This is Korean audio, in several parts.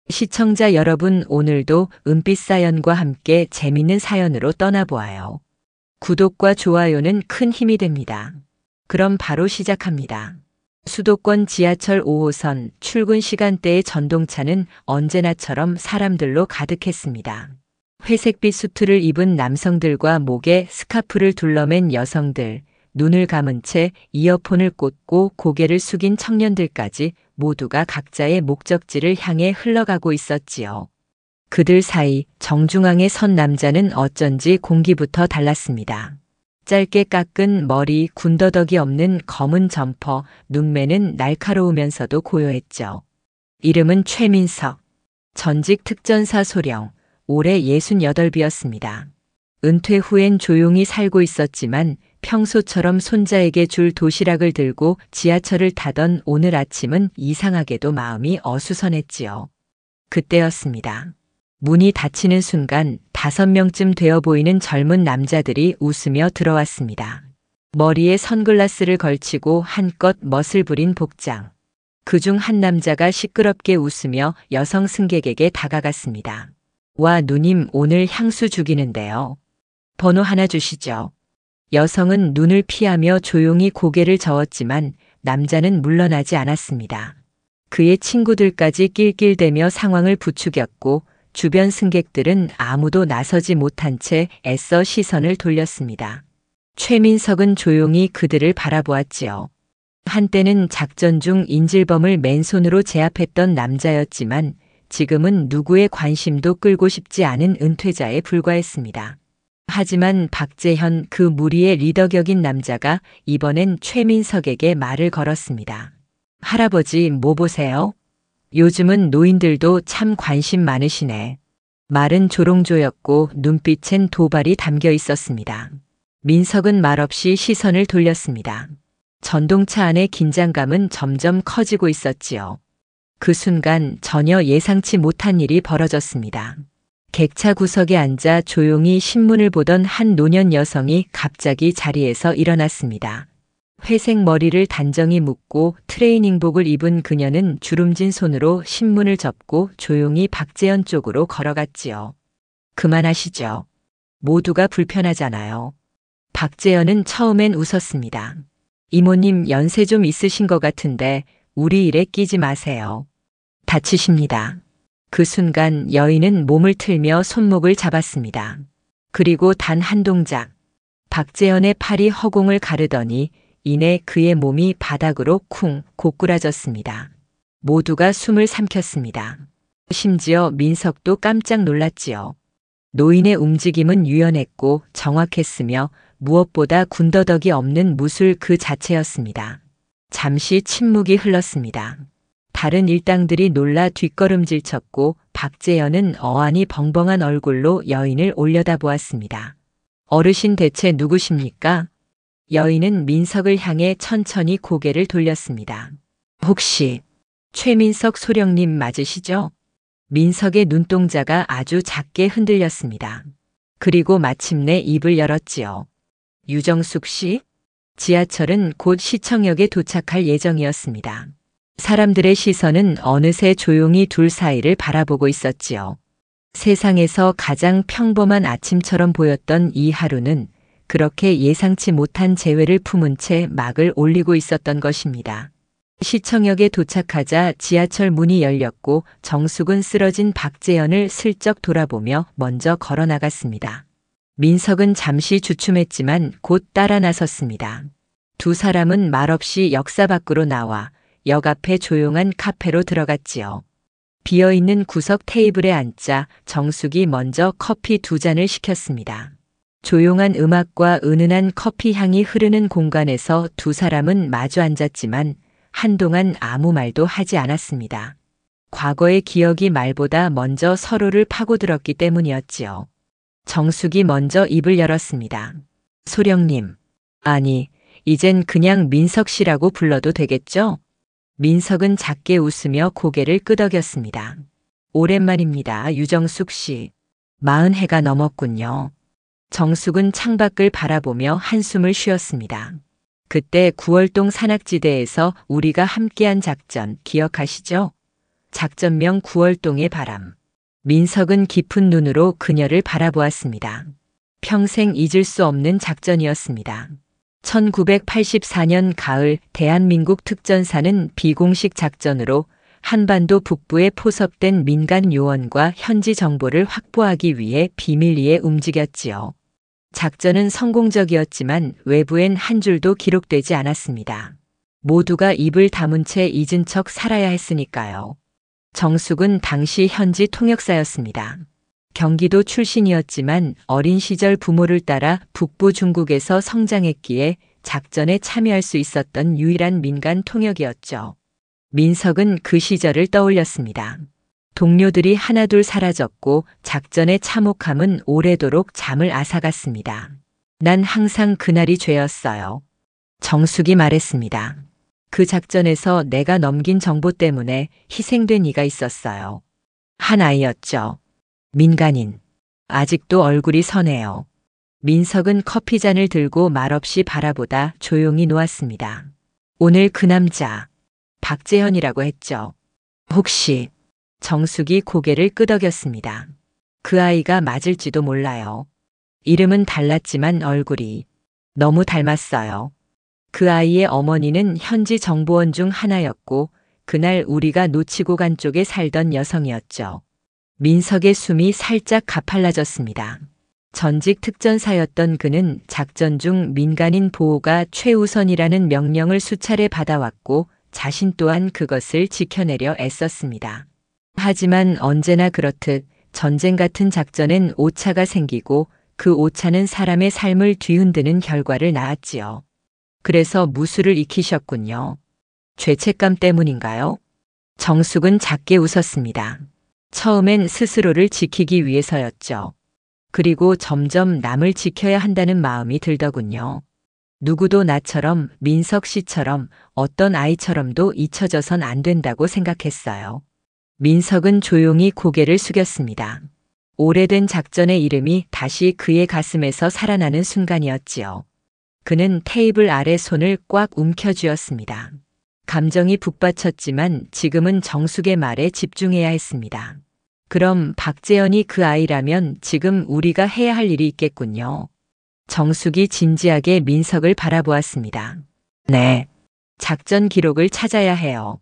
시청자 여러분, 오늘도 은빛 사연과 함께 재밌는 사연으로 떠나보아요. 구독과 좋아요는 큰 힘이 됩니다. 그럼 바로 시작합니다. 수도권 지하철 5호선 출근 시간대의 전동차는 언제나처럼 사람들로 가득했습니다. 회색빛 수트를 입은 남성들과 목에 스카프를 둘러맨 여성들, 눈을 감은 채 이어폰을 꽂고 고개를 숙인 청년들까지 모두가 각자의 목적지를 향해 흘러가고 있었지요. 그들 사이 정중앙에 선 남자는 어쩐지 공기부터 달랐습니다. 짧게 깎은 머리, 군더더기 없는 검은 점퍼, 눈매는 날카로우면서도 고요했죠. 이름은 최민석. 전직 특전사 소령, 올해 68이었습니다. 은퇴 후엔 조용히 살고 있었지만 평소처럼 손자에게 줄 도시락을 들고 지하철을 타던 오늘 아침은 이상하게도 마음이 어수선했지요. 그때였습니다. 문이 닫히는 순간 5명쯤 되어 보이는 젊은 남자들이 웃으며 들어왔습니다. 머리에 선글라스를 걸치고 한껏 멋을 부린 복장. 그중 한 남자가 시끄럽게 웃으며 여성 승객에게 다가갔습니다. 와, 누님, 오늘 향수 죽이는데요. 번호 하나 주시죠. 여성은 눈을 피하며 조용히 고개를 저었지만 남자는 물러나지 않았습니다. 그의 친구들까지 낄낄대며 상황을 부추겼고 주변 승객들은 아무도 나서지 못한 채 애써 시선을 돌렸습니다. 최민석은 조용히 그들을 바라보았지요. 한때는 작전 중 인질범을 맨손으로 제압했던 남자였지만 지금은 누구의 관심도 끌고 싶지 않은 은퇴자에 불과했습니다. 하지만 박재현, 그 무리의 리더격인 남자가 이번엔 최민석에게 말을 걸었습니다. 할아버지, 뭐 보세요? 요즘은 노인들도 참 관심 많으시네. 말은 조롱조였고 눈빛엔 도발이 담겨 있었습니다. 민석은 말없이 시선을 돌렸습니다. 전동차 안의 긴장감은 점점 커지고 있었지요. 그 순간 전혀 예상치 못한 일이 벌어졌습니다. 객차 구석에 앉아 조용히 신문을 보던 한 노년 여성이 갑자기 자리에서 일어났습니다. 회색 머리를 단정히 묶고 트레이닝복을 입은 그녀는 주름진 손으로 신문을 접고 조용히 박재현 쪽으로 걸어갔지요. 그만하시죠. 모두가 불편하잖아요. 박재현은 처음엔 웃었습니다. 이모님, 연세 좀 있으신 것 같은데 우리 일에 끼지 마세요. 다치십니다. 그 순간 여인은 몸을 틀며 손목을 잡았습니다. 그리고 단 한 동작. 박재현의 팔이 허공을 가르더니 이내 그의 몸이 바닥으로 쿵 고꾸라졌습니다. 모두가 숨을 삼켰습니다. 심지어 민석도 깜짝 놀랐지요. 노인의 움직임은 유연했고 정확했으며 무엇보다 군더더기 없는 무술 그 자체였습니다. 잠시 침묵이 흘렀습니다. 다른 일당들이 놀라 뒷걸음질 쳤고 박재현은 어안이 벙벙한 얼굴로 여인을 올려다보았습니다. 어르신, 대체 누구십니까? 여인은 민석을 향해 천천히 고개를 돌렸습니다. 혹시 최민석 소령님 맞으시죠? 민석의 눈동자가 아주 작게 흔들렸습니다. 그리고 마침내 입을 열었지요. 유정숙 씨? 지하철은 곧 시청역에 도착할 예정이었습니다. 사람들의 시선은 어느새 조용히 둘 사이를 바라보고 있었지요. 세상에서 가장 평범한 아침처럼 보였던 이 하루는 그렇게 예상치 못한 재회를 품은 채 막을 올리고 있었던 것입니다. 시청역에 도착하자 지하철 문이 열렸고 정숙은 쓰러진 박재현을 슬쩍 돌아보며 먼저 걸어 나갔습니다. 민석은 잠시 주춤했지만 곧 따라 나섰습니다. 두 사람은 말없이 역사 밖으로 나와 역 앞에 조용한 카페로 들어갔지요. 비어있는 구석 테이블에 앉자 정숙이 먼저 커피 2잔을 시켰습니다. 조용한 음악과 은은한 커피 향이 흐르는 공간에서 두 사람은 마주 앉았지만 한동안 아무 말도 하지 않았습니다. 과거의 기억이 말보다 먼저 서로를 파고들었기 때문이었지요. 정숙이 먼저 입을 열었습니다. 소령님, 아니, 이젠 그냥 민석 씨라고 불러도 되겠죠? 민석은 작게 웃으며 고개를 끄덕였습니다. 오랜만입니다, 유정숙 씨. 40해가 넘었군요. 정숙은 창밖을 바라보며 한숨을 쉬었습니다. 그때 구월동 산악지대에서 우리가 함께한 작전 기억하시죠? 작전명 9월동의 바람. 민석은 깊은 눈으로 그녀를 바라보았습니다. 평생 잊을 수 없는 작전이었습니다. 1984년 가을 대한민국 특전사는 비공식 작전으로 한반도 북부에 포섭된 민간 요원과 현지 정보를 확보하기 위해 비밀리에 움직였지요. 작전은 성공적이었지만 외부엔 한 줄도 기록되지 않았습니다. 모두가 입을 다문 채 잊은 척 살아야 했으니까요. 정숙은 당시 현지 통역사였습니다. 경기도 출신이었지만 어린 시절 부모를 따라 북부 중국에서 성장했기에 작전에 참여할 수 있었던 유일한 민간 통역이었죠. 민석은 그 시절을 떠올렸습니다. 동료들이 하나둘 사라졌고 작전의 참혹함은 오래도록 잠을 앗아갔습니다. 난 항상 그날이 죄였어요. 정숙이 말했습니다. 그 작전에서 내가 넘긴 정보 때문에 희생된 이가 있었어요. 한 아이였죠. 민간인. 아직도 얼굴이 선해요. 민석은 커피잔을 들고 말없이 바라보다 조용히 놓았습니다. 오늘 그 남자, 박재현이라고 했죠. 혹시 정숙이 고개를 끄덕였습니다. 그 아이가 맞을지도 몰라요. 이름은 달랐지만 얼굴이 너무 닮았어요. 그 아이의 어머니는 현지 정보원 중 하나였고 그날 우리가 놓치고 간 쪽에 살던 여성이었죠. 민석의 숨이 살짝 가팔라졌습니다. 전직 특전사였던 그는 작전 중 민간인 보호가 최우선이라는 명령을 수차례 받아왔고 자신 또한 그것을 지켜내려 애썼습니다. 하지만 언제나 그렇듯 전쟁 같은 작전엔 오차가 생기고 그 오차는 사람의 삶을 뒤흔드는 결과를 낳았지요. 그래서 무술을 익히셨군요. 죄책감 때문인가요? 정숙은 작게 웃었습니다. 처음엔 스스로를 지키기 위해서였죠. 그리고 점점 남을 지켜야 한다는 마음이 들더군요. 누구도 나처럼 민석 씨처럼 어떤 아이처럼도 잊혀져선 안 된다고 생각했어요. 민석은 조용히 고개를 숙였습니다. 오래된 작전의 이름이 다시 그의 가슴에서 살아나는 순간이었지요. 그는 테이블 아래 손을 꽉 움켜쥐었습니다. 감정이 북받쳤지만 지금은 정숙의 말에 집중해야 했습니다. 그럼 박재현이 그 아이라면 지금 우리가 해야 할 일이 있겠군요. 정숙이 진지하게 민석을 바라보았습니다. 네. 작전 기록을 찾아야 해요.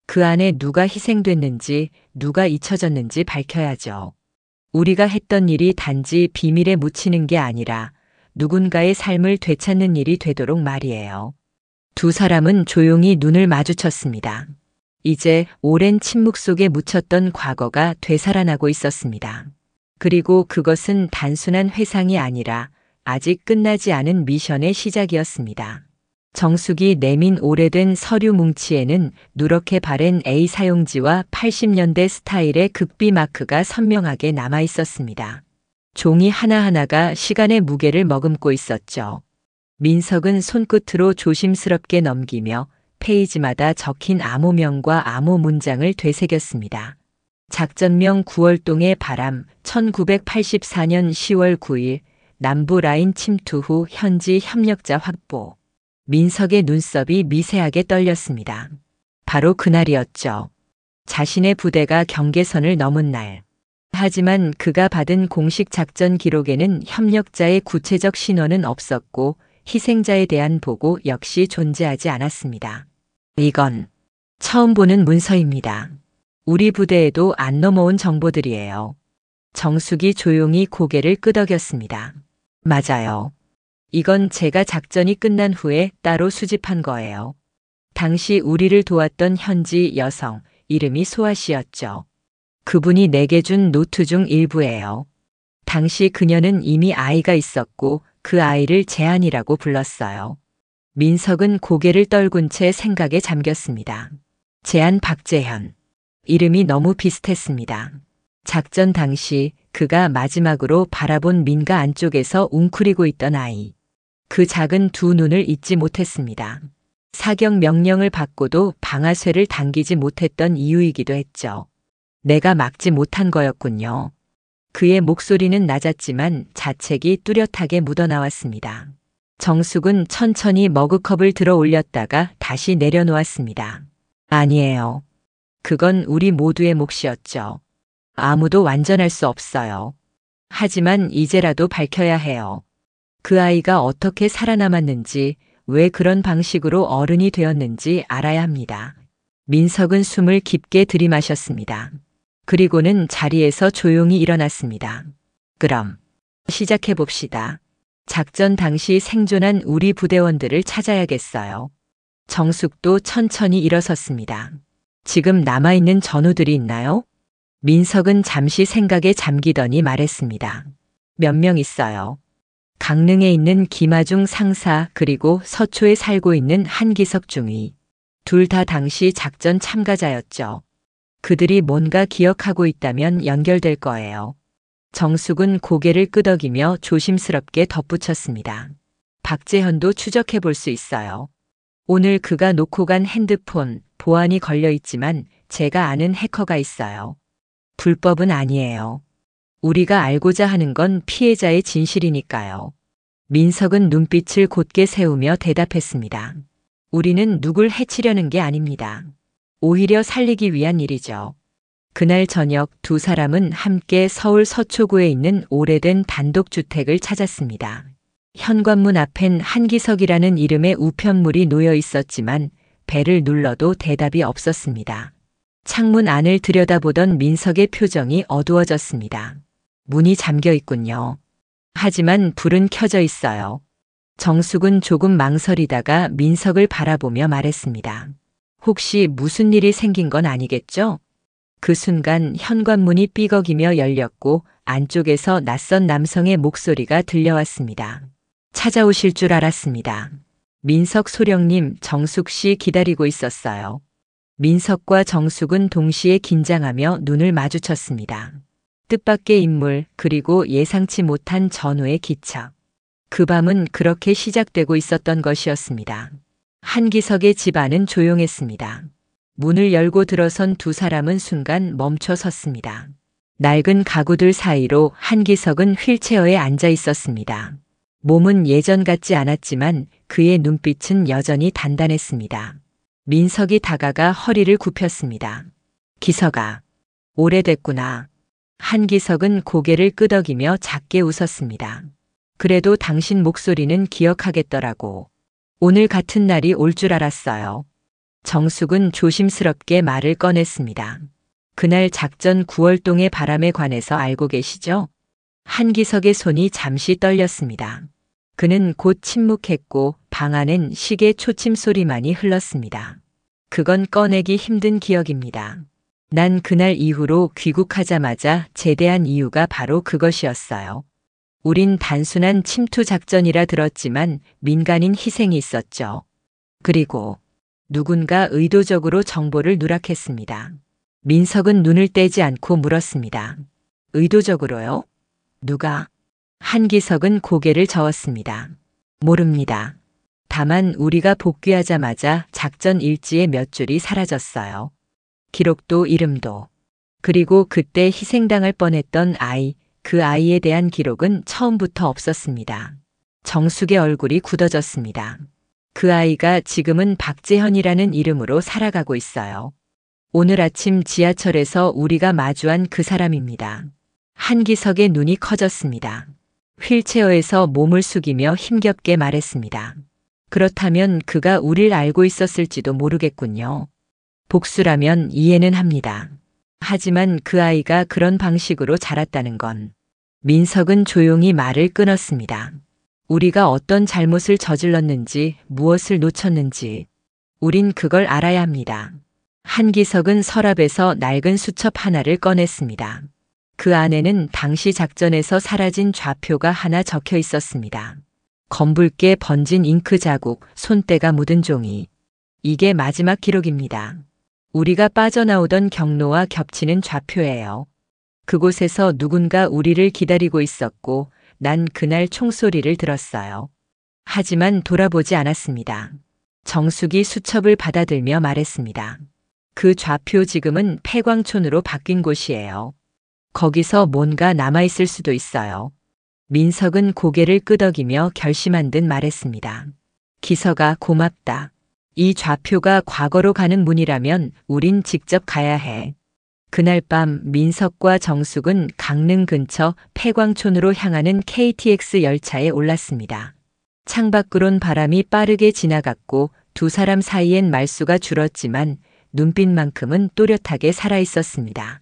그 안에 누가 희생됐는지, 누가 잊혀졌는지 밝혀야죠. 우리가 했던 일이 단지 비밀에 묻히는 게 아니라 누군가의 삶을 되찾는 일이 되도록 말이에요. 두 사람은 조용히 눈을 마주쳤습니다. 이제 오랜 침묵 속에 묻혔던 과거가 되살아나고 있었습니다. 그리고 그것은 단순한 회상이 아니라 아직 끝나지 않은 미션의 시작이었습니다. 정숙이 내민 오래된 서류 뭉치에는 누렇게 바랜 A 사용지와 80년대 스타일의 극비 마크가 선명하게 남아 있었습니다. 종이 하나하나가 시간의 무게를 머금고 있었죠. 민석은 손끝으로 조심스럽게 넘기며 페이지마다 적힌 암호명과 암호 문장을 되새겼습니다. 작전명 9월동의 바람, 1984년 10월 9일, 남부 라인 침투 후 현지 협력자 확보. 민석의 눈썹이 미세하게 떨렸습니다. 바로 그날이었죠. 자신의 부대가 경계선을 넘은 날. 하지만 그가 받은 공식 작전 기록에는 협력자의 구체적 신원은 없었고 희생자에 대한 보고 역시 존재하지 않았습니다. 이건 처음 보는 문서입니다. 우리 부대에도 안 넘어온 정보들이에요. 정숙이 조용히 고개를 끄덕였습니다. 맞아요. 이건 제가 작전이 끝난 후에 따로 수집한 거예요. 당시 우리를 도왔던 현지 여성, 이름이 소아 씨였죠. 그분이 내게 준 노트 중 일부예요. 당시 그녀는 이미 아이가 있었고 그 아이를 재한이라고 불렀어요. 민석은 고개를 떨군 채 생각에 잠겼습니다. 재한 박재현. 이름이 너무 비슷했습니다. 작전 당시 그가 마지막으로 바라본 민가 안쪽에서 웅크리고 있던 아이. 그 작은 두 눈을 잊지 못했습니다. 사격 명령을 받고도 방아쇠를 당기지 못했던 이유이기도 했죠. 내가 막지 못한 거였군요. 그의 목소리는 낮았지만 자책이 뚜렷하게 묻어나왔습니다. 정숙은 천천히 머그컵을 들어 올렸다가 다시 내려놓았습니다. 아니에요. 그건 우리 모두의 몫이었죠. 아무도 완전할 수 없어요. 하지만 이제라도 밝혀야 해요. 그 아이가 어떻게 살아남았는지, 왜 그런 방식으로 어른이 되었는지 알아야 합니다. 민석은 숨을 깊게 들이마셨습니다. 그리고는 자리에서 조용히 일어났습니다. 그럼 시작해 봅시다. 작전 당시 생존한 우리 부대원들을 찾아야겠어요. 정숙도 천천히 일어섰습니다. 지금 남아있는 전우들이 있나요? 민석은 잠시 생각에 잠기더니 말했습니다. 몇 명 있어요. 강릉에 있는 김하중 상사 그리고 서초에 살고 있는 한기석 중위. 둘 다 당시 작전 참가자였죠. 그들이 뭔가 기억하고 있다면 연결될 거예요. 정숙은 고개를 끄덕이며 조심스럽게 덧붙였습니다. 박재현도 추적해 볼 수 있어요. 오늘 그가 놓고 간 핸드폰, 보안이 걸려 있지만 제가 아는 해커가 있어요. 불법은 아니에요. 우리가 알고자 하는 건 피해자의 진실이니까요. 민석은 눈빛을 곧게 세우며 대답했습니다. 우리는 누굴 해치려는 게 아닙니다. 오히려 살리기 위한 일이죠. 그날 저녁 두 사람은 함께 서울 서초구에 있는 오래된 단독주택을 찾았습니다. 현관문 앞엔 한기석이라는 이름의 우편물이 놓여 있었지만 벨을 눌러도 대답이 없었습니다. 창문 안을 들여다보던 민석의 표정이 어두워졌습니다. 문이 잠겨 있군요. 하지만 불은 켜져 있어요. 정숙은 조금 망설이다가 민석을 바라보며 말했습니다. 혹시 무슨 일이 생긴 건 아니겠죠? 그 순간 현관문이 삐걱이며 열렸고 안쪽에서 낯선 남성의 목소리가 들려왔습니다. 찾아오실 줄 알았습니다. 민석 소령님, 정숙 씨 기다리고 있었어요. 민석과 정숙은 동시에 긴장하며 눈을 마주쳤습니다. 뜻밖의 인물, 그리고 예상치 못한 전우의 기척. 그 밤은 그렇게 시작되고 있었던 것이었습니다. 한기석의 집 안은 조용했습니다. 문을 열고 들어선 두 사람은 순간 멈춰 섰습니다. 낡은 가구들 사이로 한기석은 휠체어에 앉아 있었습니다. 몸은 예전 같지 않았지만 그의 눈빛은 여전히 단단했습니다. 민석이 다가가 허리를 굽혔습니다. 기석아, 오래됐구나. 한기석은 고개를 끄덕이며 작게 웃었습니다. 그래도 당신 목소리는 기억하겠더라고. 오늘 같은 날이 올 줄 알았어요. 정숙은 조심스럽게 말을 꺼냈습니다. 그날 작전 9월동의 바람에 관해서 알고 계시죠? 한기석의 손이 잠시 떨렸습니다. 그는 곧 침묵했고 방 안엔 시계 초침 소리만이 흘렀습니다. 그건 꺼내기 힘든 기억입니다. 난 그날 이후로 귀국하자마자 제대한 이유가 바로 그것이었어요. 우린 단순한 침투 작전이라 들었지만 민간인 희생이 있었죠. 그리고 누군가 의도적으로 정보를 누락했습니다. 민석은 눈을 떼지 않고 물었습니다. 의도적으로요? 누가? 한기석은 고개를 저었습니다. 모릅니다. 다만 우리가 복귀하자마자 작전 일지의 몇 줄이 사라졌어요. 기록도 이름도. 그리고 그때 희생당할 뻔했던 아이, 그 아이에 대한 기록은 처음부터 없었습니다. 정숙의 얼굴이 굳어졌습니다. 그 아이가 지금은 박재현이라는 이름으로 살아가고 있어요. 오늘 아침 지하철에서 우리가 마주한 그 사람입니다. 한기석의 눈이 커졌습니다. 휠체어에서 몸을 숙이며 힘겹게 말했습니다. 그렇다면 그가 우릴 알고 있었을지도 모르겠군요. 복수라면 이해는 합니다. 하지만 그 아이가 그런 방식으로 자랐다는 건. 민석은 조용히 말을 끊었습니다. 우리가 어떤 잘못을 저질렀는지, 무엇을 놓쳤는지, 우린 그걸 알아야 합니다. 한기석은 서랍에서 낡은 수첩 하나를 꺼냈습니다. 그 안에는 당시 작전에서 사라진 좌표가 하나 적혀 있었습니다. 검붉게 번진 잉크 자국, 손때가 묻은 종이. 이게 마지막 기록입니다. 우리가 빠져나오던 경로와 겹치는 좌표예요. 그곳에서 누군가 우리를 기다리고 있었고 난 그날 총소리를 들었어요. 하지만 돌아보지 않았습니다. 정숙이 수첩을 받아들며 말했습니다. 그 좌표 지금은 폐광촌으로 바뀐 곳이에요. 거기서 뭔가 남아있을 수도 있어요. 민석은 고개를 끄덕이며 결심한 듯 말했습니다. 기석아, 고맙다. 이 좌표가 과거로 가는 문이라면 우린 직접 가야 해. 그날 밤 민석과 정숙은 강릉 근처 폐광촌으로 향하는 KTX 열차에 올랐습니다. 창밖으론 바람이 빠르게 지나갔고 두 사람 사이엔 말수가 줄었지만 눈빛만큼은 또렷하게 살아있었습니다.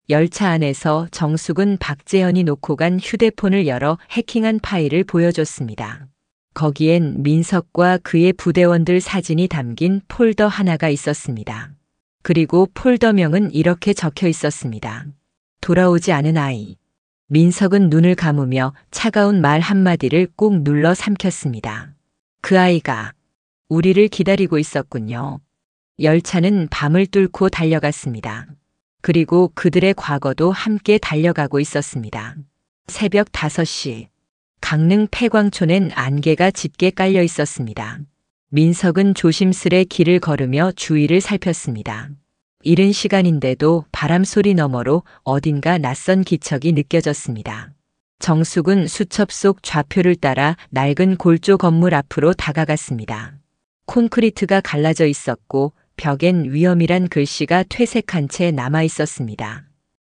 열차 안에서 정숙은 박재현이 놓고 간 휴대폰을 열어 해킹한 파일을 보여줬습니다. 거기엔 민석과 그의 부대원들 사진이 담긴 폴더 하나가 있었습니다. 그리고 폴더명은 이렇게 적혀 있었습니다. 돌아오지 않은 아이. 민석은 눈을 감으며 차가운 말 한마디를 꾹 눌러 삼켰습니다. 그 아이가 우리를 기다리고 있었군요. 열차는 밤을 뚫고 달려갔습니다. 그리고 그들의 과거도 함께 달려가고 있었습니다. 새벽 5시. 강릉 폐광촌엔 안개가 짙게 깔려 있었습니다. 민석은 조심스레 길을 걸으며 주위를 살폈습니다. 이른 시간인데도 바람 소리 너머로 어딘가 낯선 기척이 느껴졌습니다. 정숙은 수첩 속 좌표를 따라 낡은 골조 건물 앞으로 다가갔습니다. 콘크리트가 갈라져 있었고 벽엔 위험이란 글씨가 퇴색한 채 남아 있었습니다.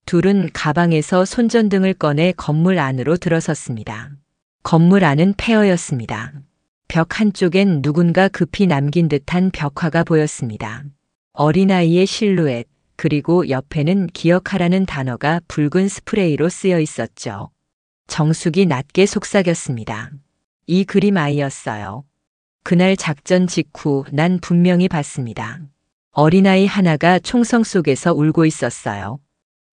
둘은 가방에서 손전등을 꺼내 건물 안으로 들어섰습니다. 건물 안은 폐허였습니다. 벽 한쪽엔 누군가 급히 남긴 듯한 벽화가 보였습니다. 어린아이의 실루엣, 그리고 옆에는 기억하라는 단어가 붉은 스프레이로 쓰여 있었죠. 정숙이 낮게 속삭였습니다. 이 그림 아이였어요. 그날 작전 직후 난 분명히 봤습니다. 어린아이 하나가 총성 속에서 울고 있었어요.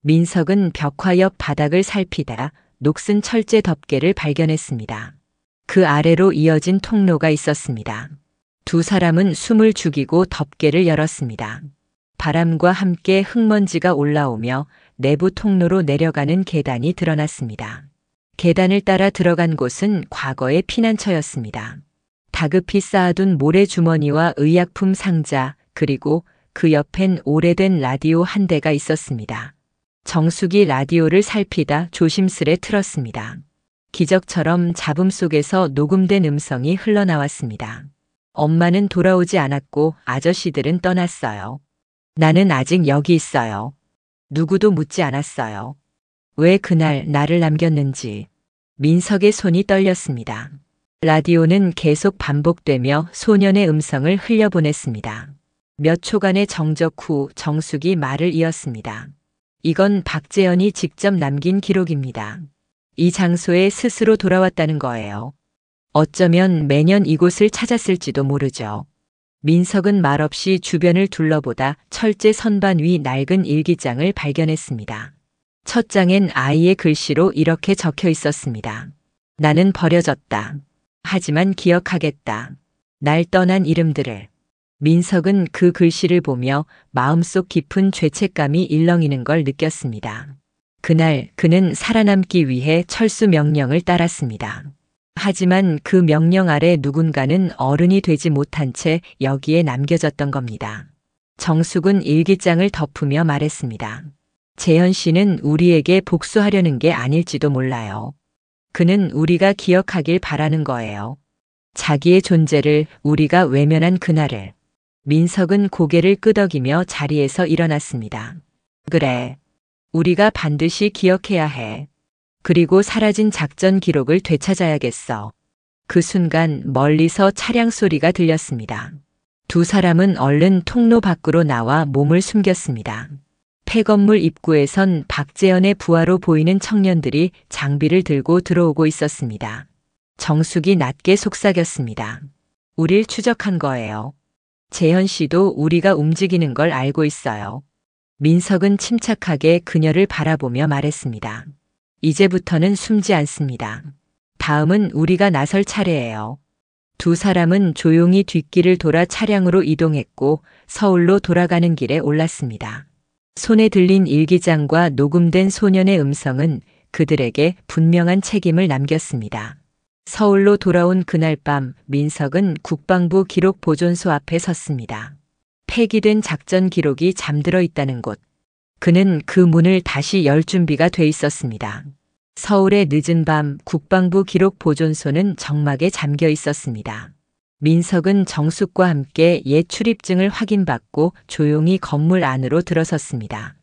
민석은 벽화 옆 바닥을 살피다 녹슨 철제 덮개를 발견했습니다. 그 아래로 이어진 통로가 있었습니다. 두 사람은 숨을 죽이고 덮개를 열었습니다. 바람과 함께 흙먼지가 올라오며 내부 통로로 내려가는 계단이 드러났습니다. 계단을 따라 들어간 곳은 과거의 피난처였습니다. 다급히 쌓아둔 모래주머니와 의약품 상자, 그리고 그 옆엔 오래된 라디오 한 대가 있었습니다. 정숙이 라디오를 살피다 조심스레 틀었습니다. 기적처럼 잡음 속에서 녹음된 음성이 흘러나왔습니다. 엄마는 돌아오지 않았고 아저씨들은 떠났어요. 나는 아직 여기 있어요. 누구도 묻지 않았어요. 왜 그날 나를 남겼는지. 민석의 손이 떨렸습니다. 라디오는 계속 반복되며 소년의 음성을 흘려보냈습니다. 몇 초간의 정적 후 정숙이 말을 이었습니다. 이건 박재현이 직접 남긴 기록입니다. 이 장소에 스스로 돌아왔다는 거예요. 어쩌면 매년 이곳을 찾았을지도 모르죠. 민석은 말없이 주변을 둘러보다 철제 선반 위 낡은 일기장을 발견했습니다. 첫 장엔 아이의 글씨로 이렇게 적혀 있었습니다. 나는 버려졌다. 하지만 기억하겠다. 날 떠난 이름들을. 민석은 그 글씨를 보며 마음속 깊은 죄책감이 일렁이는 걸 느꼈습니다. 그날 그는 살아남기 위해 철수 명령을 따랐습니다. 하지만 그 명령 아래 누군가는 어른이 되지 못한 채 여기에 남겨졌던 겁니다. 정숙은 일기장을 덮으며 말했습니다. 재현 씨는 우리에게 복수하려는 게 아닐지도 몰라요. 그는 우리가 기억하길 바라는 거예요. 자기의 존재를, 우리가 외면한 그날을. 민석은 고개를 끄덕이며 자리에서 일어났습니다. 그래. 우리가 반드시 기억해야 해. 그리고 사라진 작전 기록을 되찾아야겠어. 그 순간 멀리서 차량 소리가 들렸습니다. 두 사람은 얼른 통로 밖으로 나와 몸을 숨겼습니다. 폐건물 입구에선 박재현의 부하로 보이는 청년들이 장비를 들고 들어오고 있었습니다. 정숙이 낮게 속삭였습니다. 우릴 추적한 거예요. 재현 씨도 우리가 움직이는 걸 알고 있어요. 민석은 침착하게 그녀를 바라보며 말했습니다. 이제부터는 숨지 않습니다. 다음은 우리가 나설 차례예요. 두 사람은 조용히 뒷길을 돌아 차량으로 이동했고 서울로 돌아가는 길에 올랐습니다. 손에 들린 일기장과 녹음된 소년의 음성은 그들에게 분명한 책임을 남겼습니다. 서울로 돌아온 그날 밤 민석은 국방부 기록 보존소 앞에 섰습니다. 폐기된 작전 기록이 잠들어 있다는 곳. 그는 그 문을 다시 열 준비가 돼 있었습니다. 서울의 늦은 밤 국방부 기록 보존소는 정막에 잠겨 있었습니다. 민석은 정숙과 함께 옛 출입증을 확인받고 조용히 건물 안으로 들어섰습니다.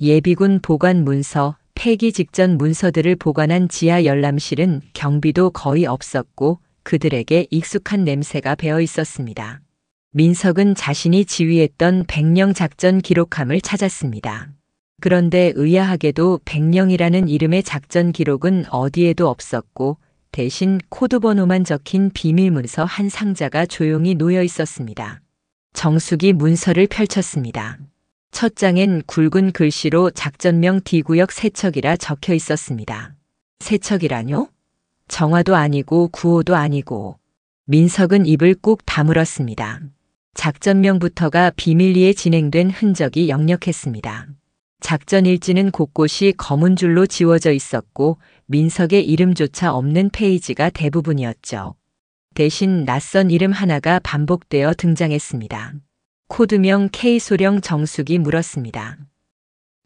예비군 보관 문서, 폐기 직전 문서들을 보관한 지하 열람실은 경비도 거의 없었고 그들에게 익숙한 냄새가 배어 있었습니다. 민석은 자신이 지휘했던 백령 작전 기록함을 찾았습니다. 그런데 의아하게도 백령이라는 이름의 작전 기록은 어디에도 없었고 대신 코드 번호만 적힌 비밀 문서 한 상자가 조용히 놓여 있었습니다. 정숙이 문서를 펼쳤습니다. 첫 장엔 굵은 글씨로 작전명 D구역 세척이라 적혀 있었습니다. 세척이라뇨? 정화도 아니고 구호도 아니고. 민석은 입을 꾹 다물었습니다. 작전명부터가 비밀리에 진행된 흔적이 역력했습니다. 작전 일지는 곳곳이 검은 줄로 지워져 있었고 민석의 이름조차 없는 페이지가 대부분이었죠. 대신 낯선 이름 하나가 반복되어 등장했습니다. 코드명 K소령. 정숙이 물었습니다.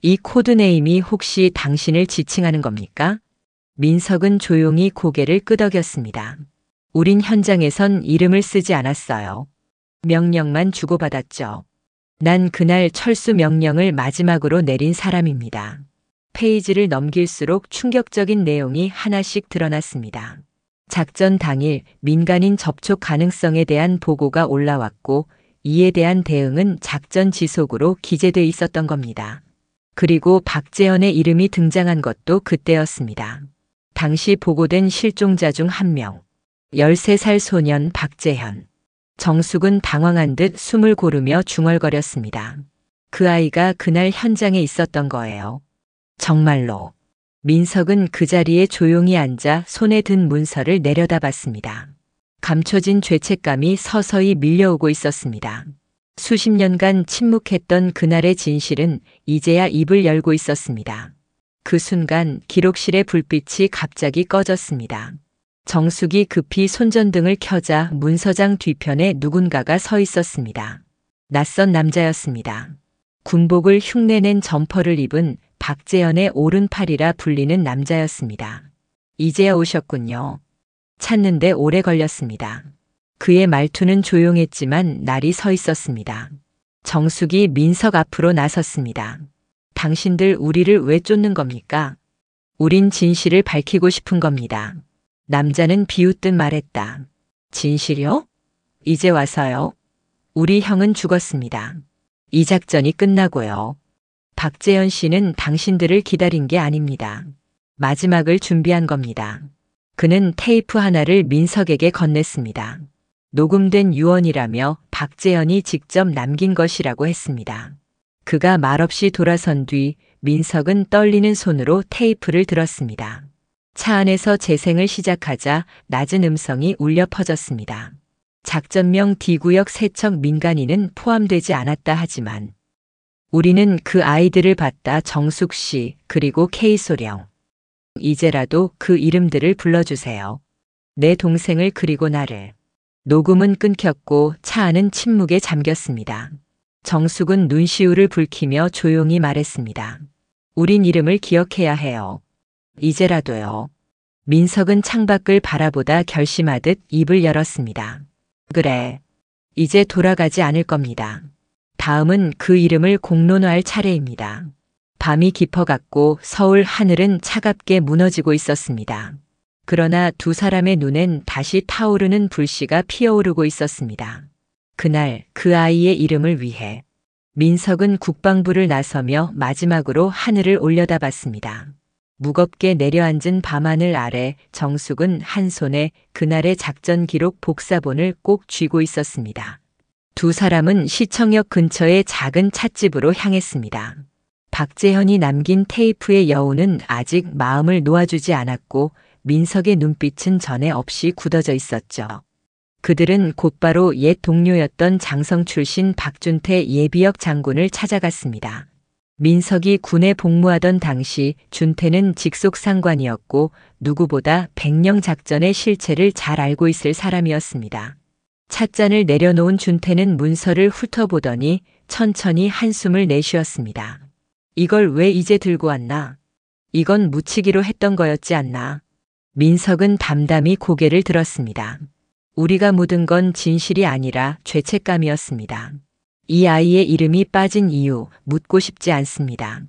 이 코드네임이 혹시 당신을 지칭하는 겁니까? 민석은 조용히 고개를 끄덕였습니다. 우린 현장에선 이름을 쓰지 않았어요. 명령만 주고받았죠. 난 그날 철수 명령을 마지막으로 내린 사람입니다. 페이지를 넘길수록 충격적인 내용이 하나씩 드러났습니다. 작전 당일 민간인 접촉 가능성에 대한 보고가 올라왔고 이에 대한 대응은 작전 지속으로 기재돼 있었던 겁니다. 그리고 박재현의 이름이 등장한 것도 그때였습니다. 당시 보고된 실종자 중 한 명, 13살 소년 박재현. 정숙은 당황한 듯 숨을 고르며 중얼거렸습니다. 그 아이가 그날 현장에 있었던 거예요. 정말로. 민석은 그 자리에 조용히 앉아 손에 든 문서를 내려다봤습니다. 감춰진 죄책감이 서서히 밀려오고 있었습니다. 수십 년간 침묵했던 그날의 진실은 이제야 입을 열고 있었습니다. 그 순간 기록실의 불빛이 갑자기 꺼졌습니다. 정숙이 급히 손전등을 켜자 문서장 뒤편에 누군가가 서 있었습니다. 낯선 남자였습니다. 군복을 흉내낸 점퍼를 입은 박재현의 오른팔이라 불리는 남자였습니다. 이제야 오셨군요. 찾는데 오래 걸렸습니다. 그의 말투는 조용했지만 날이 서 있었습니다. 정숙이 민석 앞으로 나섰습니다. 당신들 우리를 왜 쫓는 겁니까? 우린 진실을 밝히고 싶은 겁니다. 남자는 비웃듯 말했다. 진실이요? 이제 와서요? 우리 형은 죽었습니다. 이 작전이 끝나고요. 박재현 씨는 당신들을 기다린 게 아닙니다. 마지막을 준비한 겁니다. 그는 테이프 하나를 민석에게 건넸습니다. 녹음된 유언이라며 박재현이 직접 남긴 것이라고 했습니다. 그가 말없이 돌아선 뒤 민석은 떨리는 손으로 테이프를 들었습니다. 차 안에서 재생을 시작하자 낮은 음성이 울려 퍼졌습니다. 작전명 D구역 세척 민간인은 포함되지 않았다 하지만 우리는 그 아이들을 봤다. 정숙 씨 그리고 K소령. 이제라도 그 이름들을 불러주세요. 내 동생을 그리고 나를. 녹음은 끊겼고 차 안은 침묵에 잠겼습니다. 정숙은 눈시울을 붉히며 조용히 말했습니다. 우린 이름을 기억해야 해요. 이제라도요. 민석은 창밖을 바라보다 결심하듯 입을 열었습니다. 그래. 이제 돌아가지 않을 겁니다. 다음은 그 이름을 공론화할 차례입니다. 밤이 깊어갔고 서울 하늘은 차갑게 무너지고 있었습니다. 그러나 두 사람의 눈엔 다시 타오르는 불씨가 피어오르고 있었습니다. 그날 그 아이의 이름을 위해 민석은 국방부를 나서며 마지막으로 하늘을 올려다봤습니다. 무겁게 내려앉은 밤하늘 아래 정숙은 한 손에 그날의 작전 기록 복사본을 꼭 쥐고 있었습니다. 두 사람은 시청역 근처의 작은 찻집으로 향했습니다. 박재현이 남긴 테이프의 여운은 아직 마음을 놓아주지 않았고 민석의 눈빛은 전에 없이 굳어져 있었죠. 그들은 곧바로 옛 동료였던 장성 출신 박준태 예비역 장군을 찾아갔습니다. 민석이 군에 복무하던 당시 준태는 직속 상관이었고 누구보다 백령 작전의 실체를 잘 알고 있을 사람이었습니다. 찻잔을 내려놓은 준태는 문서를 훑어보더니 천천히 한숨을 내쉬었습니다. 이걸 왜 이제 들고 왔나? 이건 묻히기로 했던 거였지 않나? 민석은 담담히 고개를 들었습니다. 우리가 묻은 건 진실이 아니라 죄책감이었습니다. 이 아이의 이름이 빠진 이유 묻고 싶지 않습니다.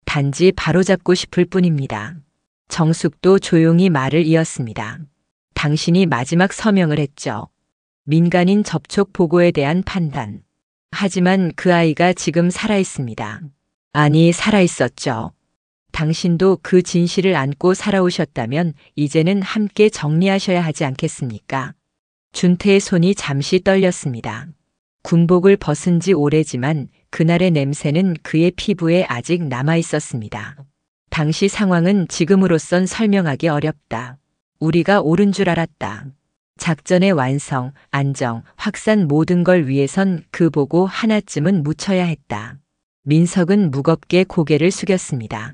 단지 바로잡고 싶을 뿐입니다. 정숙도 조용히 말을 이었습니다. 당신이 마지막 서명을 했죠. 민간인 접촉 보고에 대한 판단. 하지만 그 아이가 지금 살아있습니다. 아니, 살아있었죠. 당신도 그 진실을 안고 살아오셨다면 이제는 함께 정리하셔야 하지 않겠습니까? 준태의 손이 잠시 떨렸습니다. 군복을 벗은 지 오래지만 그날의 냄새는 그의 피부에 아직 남아 있었습니다. 당시 상황은 지금으로선 설명하기 어렵다. 우리가 옳은 줄 알았다. 작전의 완성, 안정, 확산 모든 걸 위해선 그 보고 하나쯤은 묻혀야 했다. 민석은 무겁게 고개를 숙였습니다.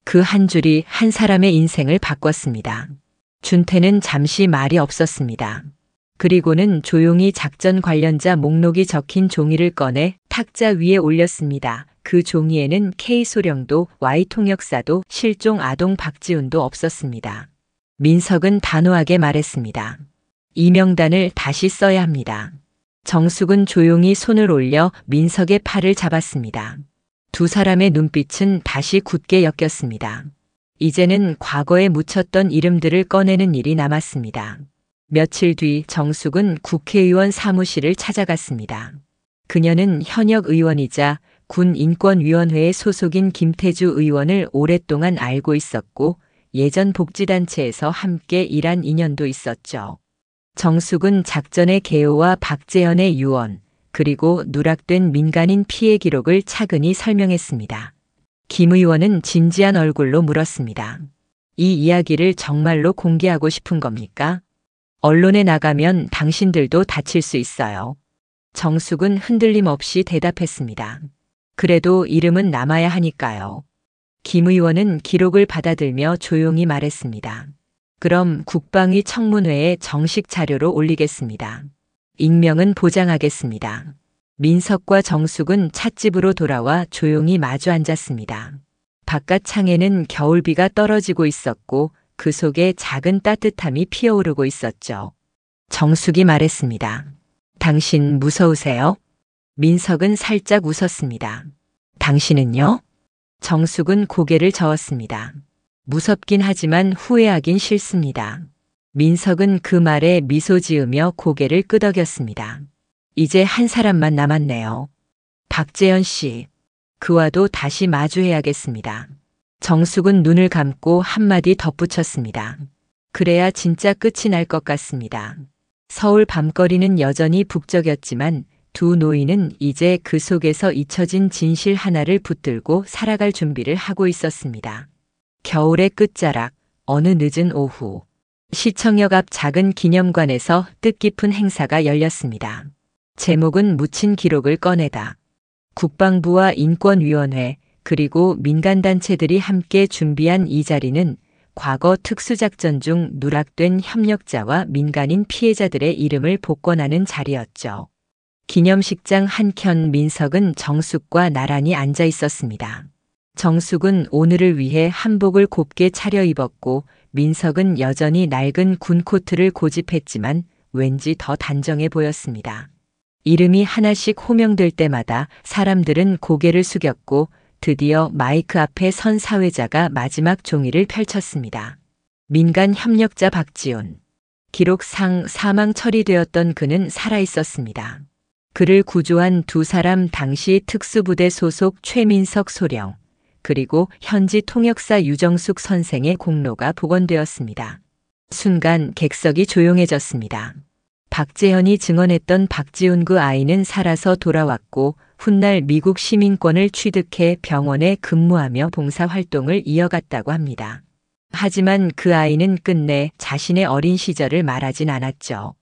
그 한 줄이 한 사람의 인생을 바꿨습니다. 준태는 잠시 말이 없었습니다. 그리고는 조용히 작전 관련자 목록이 적힌 종이를 꺼내 탁자 위에 올렸습니다. 그 종이에는 K소령도 Y통역사도 실종 아동 박지훈도 없었습니다. 민석은 단호하게 말했습니다. 이 명단을 다시 써야 합니다. 정숙은 조용히 손을 올려 민석의 팔을 잡았습니다. 두 사람의 눈빛은 다시 굳게 엮였습니다. 이제는 과거에 묻혔던 이름들을 꺼내는 일이 남았습니다. 며칠 뒤 정숙은 국회의원 사무실을 찾아갔습니다. 그녀는 현역 의원이자 군인권위원회의 소속인 김태주 의원을 오랫동안 알고 있었고 예전 복지단체에서 함께 일한 인연도 있었죠. 정숙은 작전의 개요와 박재현의 유언, 그리고 누락된 민간인 피해 기록을 차근히 설명했습니다. 김 의원은 진지한 얼굴로 물었습니다. 이 이야기를 정말로 공개하고 싶은 겁니까? 언론에 나가면 당신들도 다칠 수 있어요. 정숙은 흔들림 없이 대답했습니다. 그래도 이름은 남아야 하니까요. 김 의원은 기록을 받아들며 조용히 말했습니다. 그럼 국방위 청문회에 정식 자료로 올리겠습니다. 익명은 보장하겠습니다. 민석과 정숙은 찻집으로 돌아와 조용히 마주 앉았습니다. 바깥 창에는 겨울비가 떨어지고 있었고 그 속에 작은 따뜻함이 피어오르고 있었죠. 정숙이 말했습니다. 당신 무서우세요? 민석은 살짝 웃었습니다. 당신은요? 정숙은 고개를 저었습니다. 무섭긴 하지만 후회하긴 싫습니다. 민석은 그 말에 미소 지으며 고개를 끄덕였습니다. 이제 한 사람만 남았네요. 박재현 씨. 그와도 다시 마주해야겠습니다. 정숙은 눈을 감고 한마디 덧붙였습니다. 그래야 진짜 끝이 날 것 같습니다. 서울 밤거리는 여전히 북적였지만 두 노인은 이제 그 속에서 잊혀진 진실 하나를 붙들고 살아갈 준비를 하고 있었습니다. 겨울의 끝자락, 어느 늦은 오후. 시청역 앞 작은 기념관에서 뜻깊은 행사가 열렸습니다. 제목은 묻힌 기록을 꺼내다. 국방부와 인권위원회, 그리고 민간단체들이 함께 준비한 이 자리는 과거 특수작전 중 누락된 협력자와 민간인 피해자들의 이름을 복권하는 자리였죠. 기념식장 한켠 민석은 정숙과 나란히 앉아 있었습니다. 정숙은 오늘을 위해 한복을 곱게 차려입었고 민석은 여전히 낡은 군 코트를 고집했지만 왠지 더 단정해 보였습니다. 이름이 하나씩 호명될 때마다 사람들은 고개를 숙였고 드디어 마이크 앞에 선 사회자가 마지막 종이를 펼쳤습니다. 민간 협력자 박지훈. 기록상 사망 처리되었던 그는 살아있었습니다. 그를 구조한 두 사람 당시 특수부대 소속 최민석 소령, 그리고 현지 통역사 유정숙 선생의 공로가 복원되었습니다. 순간 객석이 조용해졌습니다. 박재현이 증언했던 박지훈 그 아이는 살아서 돌아왔고 훗날 미국 시민권을 취득해 병원에 근무하며 봉사활동을 이어갔다고 합니다. 하지만 그 아이는 끝내 자신의 어린 시절을 말하진 않았죠.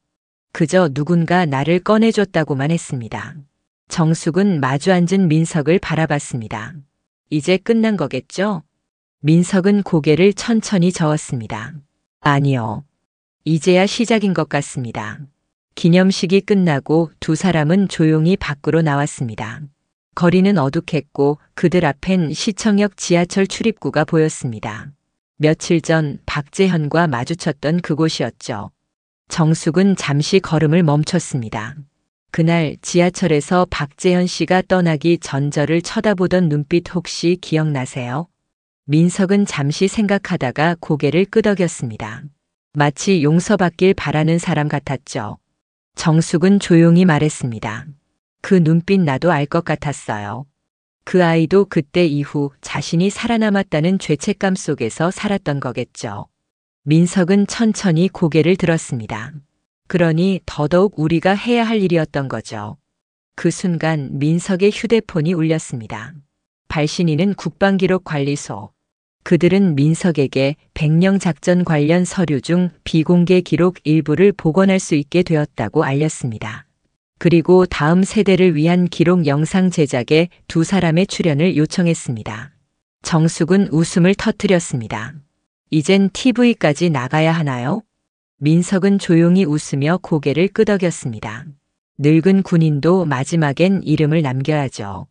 그저 누군가 나를 꺼내줬다고만 했습니다. 정숙은 마주 앉은 민석을 바라봤습니다. 이제 끝난 거겠죠? 민석은 고개를 천천히 저었습니다. 아니요. 이제야 시작인 것 같습니다. 기념식이 끝나고 두 사람은 조용히 밖으로 나왔습니다. 거리는 어둑했고 그들 앞엔 시청역 지하철 출입구가 보였습니다. 며칠 전 박재현과 마주쳤던 그곳이었죠. 정숙은 잠시 걸음을 멈췄습니다. 그날 지하철에서 박재현 씨가 떠나기 전 저를 쳐다보던 눈빛 혹시 기억나세요? 민석은 잠시 생각하다가 고개를 끄덕였습니다. 마치 용서받길 바라는 사람 같았죠. 정숙은 조용히 말했습니다. 그 눈빛 나도 알 것 같았어요. 그 아이도 그때 이후 자신이 살아남았다는 죄책감 속에서 살았던 거겠죠. 민석은 천천히 고개를 들었습니다. 그러니 더더욱 우리가 해야 할 일이었던 거죠. 그 순간 민석의 휴대폰이 울렸습니다. 발신인은 국방기록관리소. 그들은 민석에게 백령 작전 관련 서류 중 비공개 기록 일부를 복원할 수 있게 되었다고 알렸습니다. 그리고 다음 세대를 위한 기록 영상 제작에 두 사람의 출연을 요청했습니다. 정숙은 웃음을 터뜨렸습니다. 이젠 TV까지 나가야 하나요? 민석은 조용히 웃으며 고개를 끄덕였습니다. 늙은 군인도 마지막엔 이름을 남겨야죠.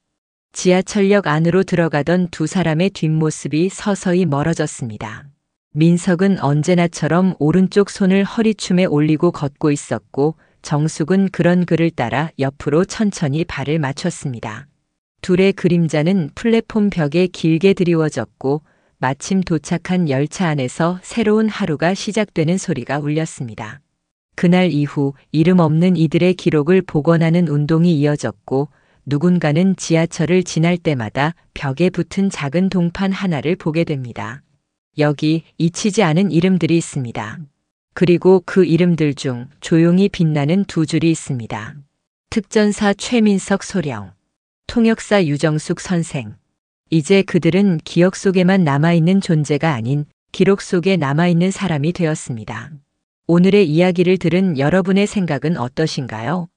지하철역 안으로 들어가던 두 사람의 뒷모습이 서서히 멀어졌습니다. 민석은 언제나처럼 오른쪽 손을 허리춤에 올리고 걷고 있었고 정숙은 그런 그를 따라 옆으로 천천히 발을 맞췄습니다. 둘의 그림자는 플랫폼 벽에 길게 드리워졌고 마침 도착한 열차 안에서 새로운 하루가 시작되는 소리가 울렸습니다. 그날 이후 이름 없는 이들의 기록을 복원하는 운동이 이어졌고 누군가는 지하철을 지날 때마다 벽에 붙은 작은 동판 하나를 보게 됩니다. 여기 잊히지 않은 이름들이 있습니다. 그리고 그 이름들 중 조용히 빛나는 두 줄이 있습니다. 특전사 최민석 소령, 통역사 유정숙 선생. 이제 그들은 기억 속에만 남아있는 존재가 아닌 기록 속에 남아있는 사람이 되었습니다. 오늘의 이야기를 들은 여러분의 생각은 어떠신가요?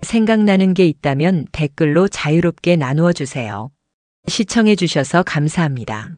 생각나는 게 있다면 댓글로 자유롭게 나누어 주세요. 시청해 주셔서 감사합니다.